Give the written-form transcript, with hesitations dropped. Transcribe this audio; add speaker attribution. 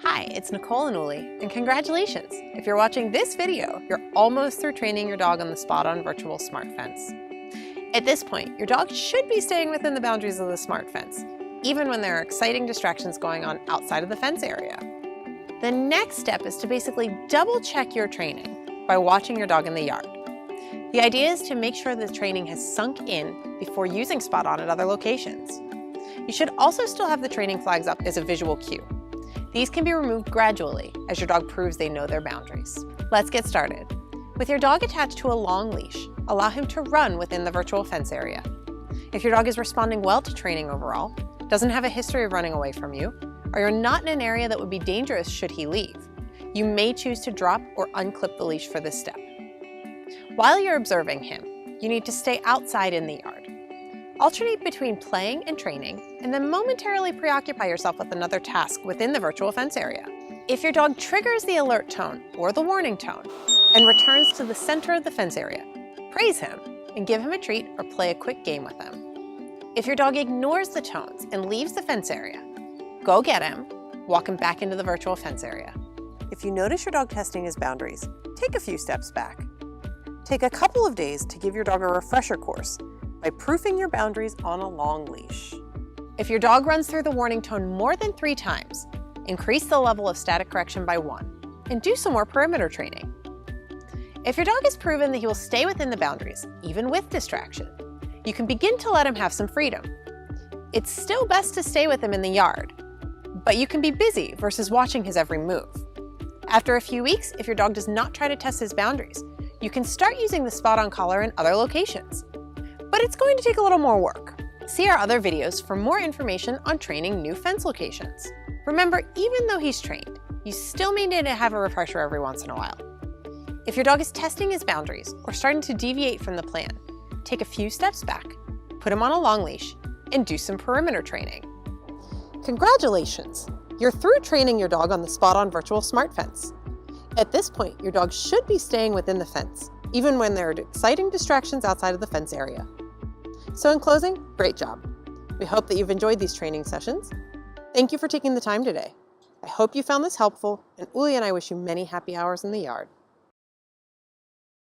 Speaker 1: Hi, it's Nicole and Uli, and congratulations! If you're watching this video, you're almost through training your dog on the SpotOn Virtual Smart Fence. At this point, your dog should be staying within the boundaries of the smart fence, even when there are exciting distractions going on outside of the fence area. The next step is to basically double-check your training by watching your dog in the yard. The idea is to make sure the training has sunk in before using SpotOn at other locations. You should also still have the training flags up as a visual cue. These can be removed gradually as your dog proves they know their boundaries. Let's get started. With your dog attached to a long leash, allow him to run within the virtual fence area. If your dog is responding well to training overall, doesn't have a history of running away from you, or you're not in an area that would be dangerous should he leave, you may choose to drop or unclip the leash for this step. While you're observing him, you need to stay outside in the yard. Alternate between playing and training, and then momentarily preoccupy yourself with another task within the virtual fence area. If your dog triggers the alert tone or the warning tone and returns to the center of the fence area, praise him and give him a treat or play a quick game with him. If your dog ignores the tones and leaves the fence area, go get him, walk him back into the virtual fence area. If you notice your dog testing his boundaries, take a few steps back. Take a couple of days to give your dog a refresher course by proofing your boundaries on a long leash. If your dog runs through the warning tone more than 3 times, increase the level of static correction by 1 and do some more perimeter training. If your dog has proven that he will stay within the boundaries, even with distraction, you can begin to let him have some freedom. It's still best to stay with him in the yard, but you can be busy versus watching his every move. After a few weeks, if your dog does not try to test his boundaries, you can start using the SpotOn collar in other locations. But it's going to take a little more work. See our other videos for more information on training new fence locations. Remember, even though he's trained, you still may need to have a refresher every once in a while. If your dog is testing his boundaries or starting to deviate from the plan, take a few steps back, put him on a long leash, and do some perimeter training. Congratulations! You're through training your dog on the SpotOn Virtual Smart Fence. At this point, your dog should be staying within the fence, even when there are exciting distractions outside of the fence area. So in closing, great job. We hope that you've enjoyed these training sessions. Thank you for taking the time today. I hope you found this helpful, and Uli and I wish you many happy hours in the yard.